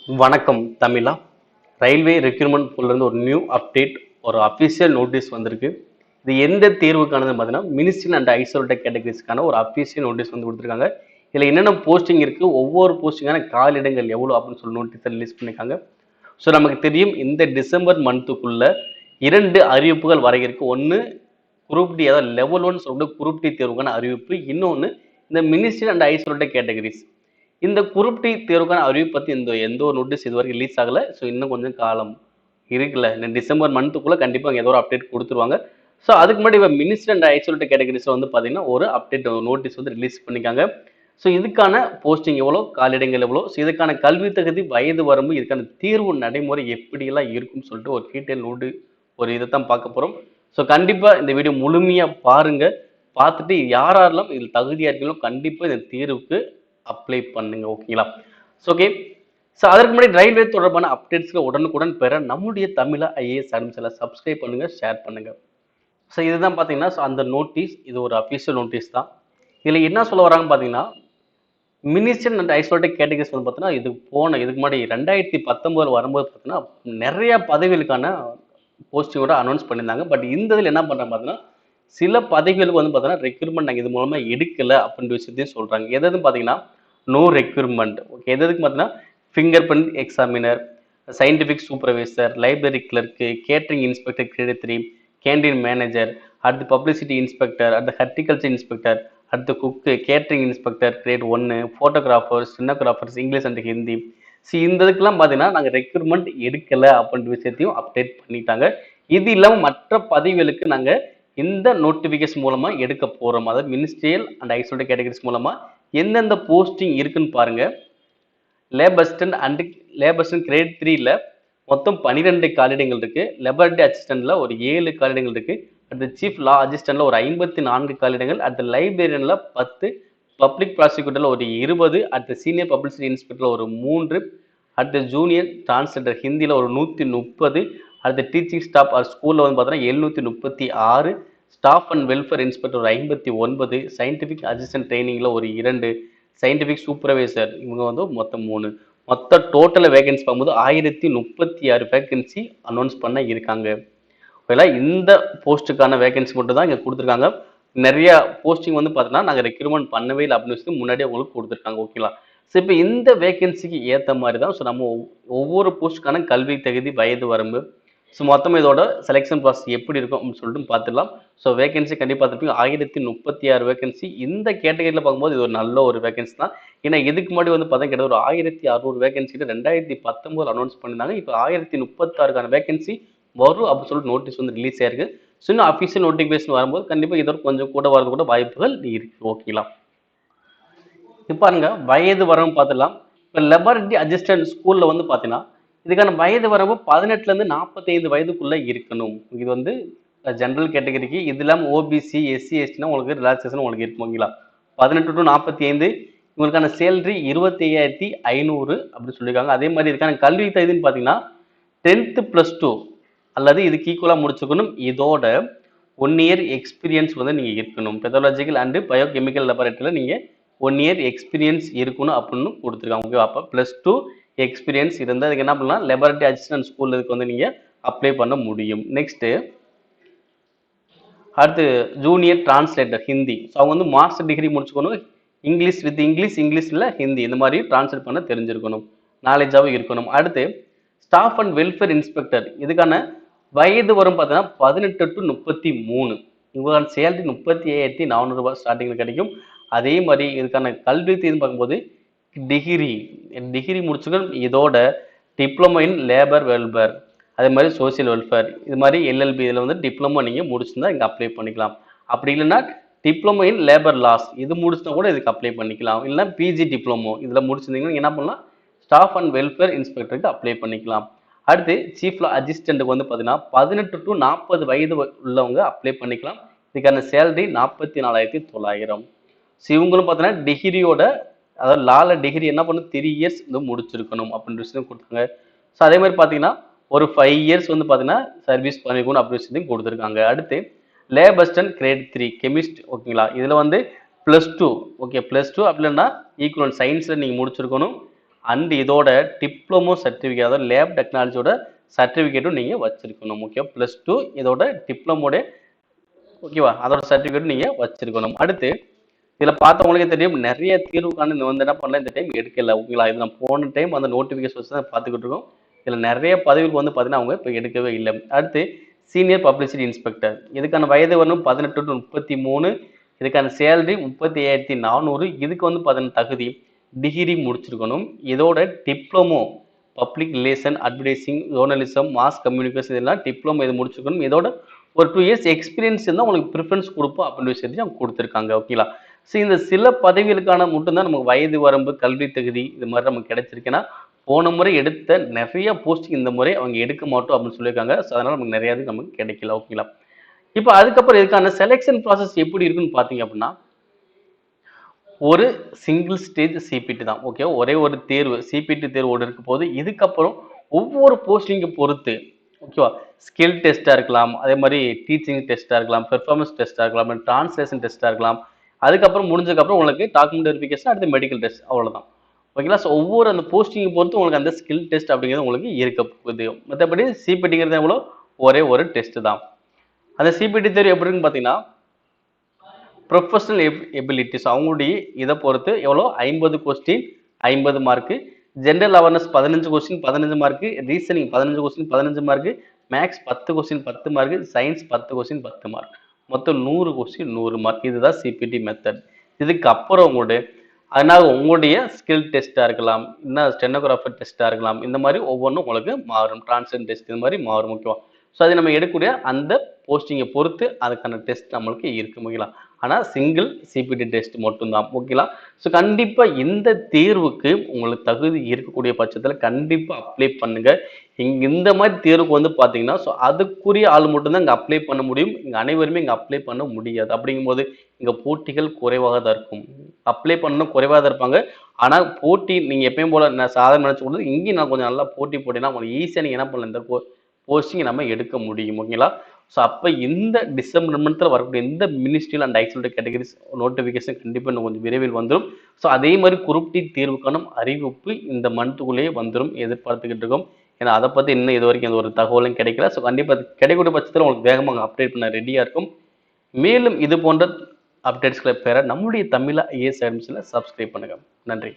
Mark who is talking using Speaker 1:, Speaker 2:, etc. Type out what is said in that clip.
Speaker 1: வணக்கம் தமிழா. Railway recruitment போலேருந்து ஒரு new update, ஒரு அஃபிஷியல் நோட்டீஸ் வந்திருக்கு. இது எந்த தேர்வுக்கானதுன்னு பார்த்தீங்கன்னா, மினிஸ்ட்ரி அண்ட் ஐசோலேட்டட் கேட்டகரிஸ்க்கான ஒரு அஃபிஷியல் நோட்டீஸ் வந்து கொடுத்துருக்காங்க. இதில் என்னென்ன போஸ்டிங் இருக்குது, ஒவ்வொரு போஸ்டிங்கான காலிடங்கள் எவ்வளோ அப்படின்னு சொல்லி நோட்டீஸை ரிலீஸ் பண்ணியிருக்காங்க. ஸோ நமக்கு தெரியும், இந்த டிசம்பர் மந்த்துக்குள்ள 2 அறிவிப்புகள் வர இருக்கு. ஒன்று குரூப் டி, அதாவது லெவல் 1 சொல்லக்கூடிய குரூப் டி தேர்வுக்கான அறிவிப்பு. இன்னொன்று இந்த மினிஸ்ட்ரி அண்ட் ஐசோலேட்டட் கேட்டகரிஸ். இந்த குரூப் டி தேர்வுக்கான அறிவிப்பு பற்றி எந்த ஒரு நோட்டீஸ் இதுவரைக்கும் ரிலீஸ் ஆகலை. ஸோ இன்னும் கொஞ்சம் காலம் இருக்குல்ல, இந்த டிசம்பர் மந்த்துக்குள்ளே கண்டிப்பாக ஏதோ ஒரு அப்டேட் கொடுத்துருவாங்க. ஸோ அதுக்கு முன்னாடி இப்போ மினிஸ்ட்ரி அண்ட் ஐசோலேட்டட் கேட்டகரிஸில் வந்து பார்த்தீங்கன்னா ஒரு அப்டேட் நோட்டீஸ் வந்து ரிலீஸ் பண்ணிக்காங்க. ஸோ இதுக்கான போஸ்டிங் எவ்வளோ, காலிடங்கள் எவ்வளோ, ஸோ இதுக்கான கல்வி தகுதி, வயது வரம்பு, இதுக்கான தீர்வு நடைமுறை எப்படியெல்லாம் இருக்கும்னு சொல்லிட்டு ஒரு டீட்டெயில் நோட்டு ஒரு இதை தான் பார்க்க போகிறோம். ஸோ கண்டிப்பாக இந்த வீடியோ முழுமையாக பாருங்கள். பார்த்துட்டு யாரெல்லாம் இதில் தகுதியாக இருக்கீங்களோ கண்டிப்பாக இந்த தீர்வுக்கு அப்ளை பண்ணுங்க. ஓகேங்களா? ஓகே. ஸோ அதற்கு முன்னாடி ரயில்வே தொடர்பான அப்டேட்ஸ்களை உடனுக்குடன் பெற நம்முடைய தமிழா ஐஏஎஸ் சேனலை சப்ஸ்கிரைப் பண்ணுங்க, ஷேர் பண்ணுங்க. ஸோ இதுதான் பார்த்தீங்கன்னா அந்த நோட்டீஸ், இது ஒரு அஃபிஷியல் நோட்டீஸ் தான். இதில் என்ன சொல்ல வராங்கன்னு பார்த்தீங்கன்னா, மினிஸ்ட்ரி அண்ட் ஐசோலேட்டட் கேட்டகரிஸ் வந்து பார்த்தீங்கன்னா இதுக்கு முன்னாடி 2019 வரும்போது பார்த்தீங்கன்னா நிறைய பதவிகளுக்கான போஸ்டிங்கோட அனௌன்ஸ் பண்ணியிருந்தாங்க. பட் இந்த இதில் என்ன பண்ணுறாங்க பார்த்தீங்கன்னா, சில பதவிகளுக்கு வந்து பார்த்தீங்கன்னா ரெக்ரூட்மெண்ட் நாங்கள் இது மூலமாக எடுக்கலை அப்படின்ற விஷயத்தையும் சொல்கிறாங்க. எதுன்னு பார்த்தீங்கன்னா நோ ரெக்ரூட்மெண்ட். ஓகே, எதுக்கு பார்த்தீங்கன்னா finger print examiner, scientific supervisor, library clerk, catering inspector grade 3, canteen manager, அடுத்து பப்ளிசிட்டி இன்ஸ்பெக்டர், அடுத்து ஹார்டிகல்ச்சர் இன்ஸ்பெக்டர், அடுத்து cook, catering inspector grade 1, photographers, stenographers, English and Hindi. இந்த இதுக்கெல்லாம் பார்த்தீங்கன்னா நாங்கள் ரெக்ரூட்மெண்ட் எடுக்கலை அப்படின்ற விஷயத்தையும் அப்டேட் பண்ணிட்டாங்க. இது இல்லாமல் மற்ற பதவிகளுக்கு நாங்கள் இந்த நோட்டிஃபிகேஷன் மூலமாக எடுக்க போகிறோம். அதாவது மினிஸ்ட்ரியல் அண்ட் ஐசோலேட்டட் கேட்டகரிஸ் மூலமாக எந்தெந்த போஸ்டிங் இருக்குன்னு பாருங்க. லேபர் அசிஸ்டன்ட் கிரேட் 3ல மொத்தம் 12 காலிடங்கள் இருக்கு. லெபரட்டரி அசிஸ்டன்ட்ல ஒரு 7 காலிடங்கள் இருக்கு. அடுத்து சீஃப் லா அசிஸ்டன்ட்ல ஒரு 54 காலிடங்கள், அடுத்து லைப்ரரியன்ல 10, பப்ளிக் ப்ராசிக்யூட்டர்ல ஒரு 20, அடுத்து சீனியர் பப்ளிசிட்டி இன்ஸ்பெக்டர்ல ஒரு 3, அடுத்து ஜூனியர் டிரான்ஸ்லேட்டர் ஹிந்தியில் ஒரு 130, அடுத்து டீச்சிங் ஸ்டாஃப் ஸ்கூலில் வந்து பார்த்தீங்கன்னா 736, ஸ்டாஃப் அண்ட் வெல்ஃபேர் இன்ஸ்பெக்டர் ஒரு 59, சயின்டிஃபிக் அசிஸ்டன்ட் ட்ரைனிங்கில் ஒரு 2, சயின்டிஃபிக் சூப்பர்வைசர் இவங்க வந்து மொத்தம் 3. மொத்த டோட்டல் வேகன்சி பார்க்கும்போது 1036 வேகன்சி அனௌன்ஸ் பண்ண இருக்காங்க. ஓகேங்களா? இந்த போஸ்ட்டுக்கான வேகன்சி மட்டும் தான் இங்கே கொடுத்துருக்காங்க. நிறைய போஸ்டிங் வந்து பார்த்தீங்கன்னா நாங்கள் ரெக்ரூட்மெண்ட் பண்ணவே இல்லை அப்படின்னு சொல்லி முன்னாடியே உங்களுக்கு கொடுத்துருக்காங்க. ஓகேங்களா? ஸோ இப்போ இந்த வேகன்சிக்கு ஏற்ற மாதிரி தான் ஸோ நம்ம ஒவ்வொரு போஸ்ட்டுக்கான கல்வி தகுதி, வயது வரம்பு, ஸோ மொத்தம் இதோட செலெக்ஷன் ப்ராசஸ் எப்படி இருக்கும் அப்படின்னு சொல்லிட்டு பார்த்துடலாம். ஸோ வேகன்சி கண்டிப்பாக பார்த்துருப்பீங்க, 1036 வேகன்சி. இந்த கேட்டகரியில் பார்க்கும்போது இது ஒரு நல்ல ஒரு வேகன்சி தான். ஏன்னா இதுக்கு முன்னாடி வந்து பார்த்தா கிட்ட ஒரு 1600 வேகன்சி 2019 அனௌன்ஸ் பண்ணியிருந்தாங்க. இப்போ 1036க்கான வேகன்சி வரும் அப்படின்னு சொல்லிட்டு நோட்டீஸ் வந்து ரிலீஸ் ஆயிருக்கு. ஸோ இன்னும் அஃபிஷியல் நோட்டிஃபிகேஷன் வரும்போது கண்டிப்பாக இதோட கொஞ்சம் கூட வரது கூட வாய்ப்புகள் இருக்கு. ஓகேங்களா? இப்போ பாருங்க, வயது வரம்பு பார்த்துடலாம். இப்போ லெபரட்டரி அசிஸ்டன்ட் ஸ்கூலில் வந்து பார்த்தீங்கன்னா இதுக்கான வயது வரம்பு 18லேருந்து 45 வயதுக்குள்ளே இருக்கணும். இது வந்து ஜென்ரல் கேட்டகரிக்கு. இது இல்லாமல் ஓபிசி, எஸ்சி, எஸ்டினா உங்களுக்கு ரிலாக்ஸேஷன் உங்களுக்கு இருக்கும். ஓகேங்களா? 18 to 45 இவங்களுக்கான சேலரி 25,500 அப்படின்னு சொல்லியிருக்காங்க. அதே மாதிரி இதுக்கான கல்வி தகுதின்னு பார்த்தீங்கன்னா 10th +2 அல்லது இதுக்கு ஈக்குவலாக முடிச்சுக்கணும். இதோட 1 year எக்ஸ்பீரியன்ஸ் வந்து நீங்கள் இருக்கணும். பெத்தாலஜிக்கல் அண்டு பயோகெமிக்கல் லெபரட்டரியில் நீங்கள் 1 year எக்ஸ்பீரியன்ஸ் இருக்கணும் அப்படின்னு கொடுத்துருக்காங்க. ஓகே, அப்போ +2 எக்ஸ்பீரியன்ஸ் இருந்தால் அதுக்கு என்ன பண்ணலாம், லெபரட்டரி அசிஸ்டன்ட் ஸ்கூல் இதுக்கு வந்து நீங்கள் அப்ளை பண்ண முடியும். நெக்ஸ்ட்டு அடுத்து ஜூனியர் டிரான்ஸ்லேட்டர் ஹிந்தி. ஸோ அவங்க வந்து மாஸ்டர் டிகிரி முடிச்சுக்கணும். இங்கிலீஷ் வித் இங்கிலீஷில் ஹிந்தி இந்த மாதிரி டிரான்ஸ்லேட் பண்ண தெரிஞ்சிருக்கணும், நாலேஜாகவும் இருக்கணும். அடுத்து ஸ்டாஃப் அண்ட் வெல்ஃபேர் இன்ஸ்பெக்டர். இதுக்கான வயது வரும் பார்த்தீங்கன்னா 18 to 33. இவங்களுக்கான சேலரி 37,400 ரூபாய் ஸ்டார்டிங்கில் கிடைக்கும். அதே மாதிரி இதுக்கான கல்வி தகுதின்னு பார்க்கும்போது டிகிரி முடிச்சுக்கணும். இதோட டிப்ளமோ இன் லேபர் வெல்ஃபேர், அதே மாதிரி சோசியல் வெல்ஃபேர், இது மாதிரி எல்எல்பி இதில் வந்து டிப்ளமோ நீங்கள் முடிச்சிருந்தா இங்கே அப்ளை பண்ணிக்கலாம். அப்படி இல்லைன்னா டிப்ளமோ இன் லேபர் லாஸ் இது முடிச்சுனா கூட இதுக்கு அப்ளை பண்ணிக்கலாம். இல்லைன்னா பிஜி டிப்ளமோ இதில் முடிச்சிருந்தீங்கன்னா என்ன பண்ணலாம், ஸ்டாஃப் அண்ட் வெல்ஃபேர் இன்ஸ்பெக்டருக்கு அப்ளை பண்ணிக்கலாம். அடுத்து சீஃப்ல அசிஸ்டண்ட்டுக்கு வந்து பார்த்தீங்கன்னா 18 to 40 வயது உள்ளவங்க அப்ளை பண்ணிக்கலாம். இதுக்கான சேலரி 44,900. ஸோ இவங்களும் பார்த்தீங்கன்னா டிகிரியோட, அதாவது லால டிகிரி என்ன பண்ணும் 3 years வந்து முடிச்சிருக்கணும் அப்படின்ற விஷயம் கொடுத்தாங்க. ஸோ அதே மாதிரி பார்த்தீங்கன்னா ஒரு 5 years வந்து பார்த்தீங்கன்னா சர்வீஸ் பண்ணிக்கணும் அப்படி விஷயத்தையும் கொடுத்துருக்காங்க. அடுத்து லேப் அசிஸ்டன்ட் கிரேட் 3 கெமிஸ்ட். ஓகேங்களா? இதில் வந்து +2. ஓகே, +2 அப்படின்னா ஈக்குவல் சயின்ஸில் நீங்கள் முடிச்சிருக்கணும். அண்ட் இதோட டிப்ளமோ சர்டிஃபிகேட், அதாவது லேப் டெக்னாலஜியோட சர்டிஃபிகேட்டும் நீங்கள் வச்சிருக்கணும். ஓகே, +2 இதோட டிப்ளமோட, ஓகேவா, அதோட சர்டிஃபிகேட் நீங்கள் வச்சிருக்கணும். அடுத்து இதில் பார்த்தவங்களுக்கே தெரியும், நிறைய தீர்வுக்கான வந்து என்ன பண்ணல, இந்த டைம் எடுக்கல. ஓகேங்களா, இது நம்ம போன டைம் அந்த நோட்டிஃபிகேஷன் வச்சு தான் பார்த்துக்கிட்டு இருக்கோம். இதில் நிறைய பதவிகள் வந்து பார்த்தீங்கன்னா அவங்க இப்போ எடுக்கவே இல்லை. அடுத்து சீனியர் பப்ளிசிட்டி இன்ஸ்பெக்டர், இதுக்கான வயது வரணும் 18 to 33, இதுக்கான சேலரி 37,400. இதுக்கு வந்து பார்த்தீங்கன்னா தகுதி டிகிரி முடிச்சிருக்கணும். இதோட diploma public relation, advertising, journalism, mass communication, இதெல்லாம் டிப்ளமோ இது முடிச்சிருக்கணும். இதோட ஒரு 2 இயர்ஸ் எக்ஸ்பீரியன்ஸ் இருந்தால் உங்களுக்கு ப்ரிஃபரன்ஸ் கொடுப்போம் அப்படின்னு சொல்லி அவங்க கொடுத்துருக்காங்க. ஓகேங்களா, ஸோ இந்த சில பதவிகளுக்கான மட்டும்தான் நமக்கு வயது வரம்பு, கல்வி தகுதி இது மாதிரி நமக்கு கிடைச்சிருக்குன்னா, போன முறை எடுத்த நிறைய போஸ்டிங் இந்த முறை அவங்க எடுக்க மாட்டோம் அப்படின்னு சொல்லியிருக்காங்க. ஸோ அதனால நமக்கு நிறைய நமக்கு கிடைக்கல. ஓகேங்களா, இப்போ அதுக்கப்புறம் இதுக்கான செலெக்ஷன் ப்ராசஸ் எப்படி இருக்குன்னு பார்த்தீங்க அப்படின்னா, ஒரு சிங்கிள் ஸ்டேஜ் சிபிடி தான். ஓகே, ஒரே ஒரு தேர்வு சிபிடி தேர்வோடு இருக்க போது. இதுக்கப்புறம் ஒவ்வொரு போஸ்டிங்கை பொறுத்து, ஓகேவா, ஸ்கில் டெஸ்ட்டாக இருக்கலாம், அதே மாதிரி டீச்சிங் டெஸ்ட்டாக இருக்கலாம், பெர்ஃபார்மன்ஸ் டெஸ்ட்டாக இருக்கலாம், டிரான்ஸ்லேஷன் டெஸ்ட்டாக இருக்கலாம். அதுக்கப்புறம் முடிஞ்சதுக்கப்புறம் உங்களுக்கு டாக்குமெண்ட் வெரிஃபிகேஷன், அடுத்து மெடிக்கல் டெஸ்ட், அவ்வளோதான். ஓகேங்களா, ஸோ ஒவ்வொரு அந்த போஸ்டிங்கை பொறுத்து உங்களுக்கு அந்த ஸ்கில் டெஸ்ட் அப்படிங்கிறது உங்களுக்கு இருக்க போகுது. மற்றபடி சிபிடிங்கிறது எவ்வளோ, ஒரே ஒரு டெஸ்ட் தான். அந்த சிபிடி தேர்வு எப்படி இருக்குன்னு பார்த்தீங்கன்னா, ப்ரொஃபஷனல் எபிலிட்டிஸ் அவங்களுடைய இதை பொறுத்து எவ்வளோ, 50 question 50 mark, general awareness 15 question 15 mark, reasoning 15 question 15 mark, maths 10 question 10 mark, science 10 question 10 mark, மொத்தம் 100 கொஸ்டின் 100 மார்க். இதுதான் சிபிடி மெத்தட். இதுக்கு அப்புறம் அதனால் உங்களுடைய ஸ்கில் டெஸ்ட்டாக இருக்கலாம், இன்னும் ஸ்டெனோகிராஃபர் டெஸ்ட்டாக இருக்கலாம், இந்த மாதிரி ஒவ்வொன்றும் உங்களுக்கு மாறும். டிரான்ஸ்லேஷன் டெஸ்ட் இது மாதிரி மாறும். ஓகேவா, ஸோ அது நம்ம எடுக்கக்கூடிய அந்த போஸ்டிங்கை பொறுத்து அதுக்கான டெஸ்ட் நம்மளுக்கு இருக்கு. ஓகேங்களா, ஆனால் சிங்கிள் சிபிடி டெஸ்ட் மட்டும்தான். ஓகேங்களா, ஸோ கண்டிப்பாக இந்த தேர்வுக்கு உங்களுக்கு தகுதி இருக்கக்கூடிய பட்சத்தில் கண்டிப்பாக அப்ளை பண்ணுங்க. இந்த மாதிரி தேர்வுக்கு வந்து பார்த்தீங்கன்னா, ஸோ அதுக்குரிய ஆள் மட்டும்தான் இங்கே அப்ளை பண்ண முடியும். இங்கே அனைவருமே இங்கே அப்ளை பண்ண முடியாது. அப்படிங்கும்போது இங்கே போட்டிகள் குறைவாக தான் இருக்கும். அப்ளை பண்ணணும் குறைவாக தான் இருப்பாங்க. ஆனால் போட்டி நீங்கள் எப்பயும் போல நான் சாதாரண நினச்சி கொடுத்து இங்கேயும் நான் கொஞ்சம் நல்லா போட்டி போட்டினா உங்களுக்கு ஈஸியாக நீங்கள் என்ன பண்ணலாம், இந்த போஸ்டிங் நம்ம எடுக்க முடியும். ஓகேங்களா, ஸோ அப்போ இந்த டிசம்பர் மந்த்தில் வரக்கூடிய இந்த ministerial and isolated categories notification கண்டிப்பாக இன்னும் கொஞ்சம் விரைவில் வந்துடும். ஸோ அதே மாதிரி குரூப் டி தேர்வுக்கான அறிவிப்பு இந்த மந்த்துக்குள்ளேயே வந்துடும் எதிர்பார்த்துக்கிட்டு இருக்கோம். ஏன்னா அதை பற்றி இன்னும் இது வரைக்கும் எந்த ஒரு தகவலும் கிடைக்கல. ஸோ கண்டிப்பாக அது கிடைக்கக்கூடிய பட்சத்தில் உங்களுக்கு வேகமாக அப்டேட் பண்ண ரெடியாக இருக்கும். மேலும் இது போன்ற அப்டேட்ஸ்களை பெற நம்முடைய தமிழ் ஐஏஎஸ் அகாடமிஸில் சப்ஸ்கிரைப் பண்ணுங்கள். நன்றி.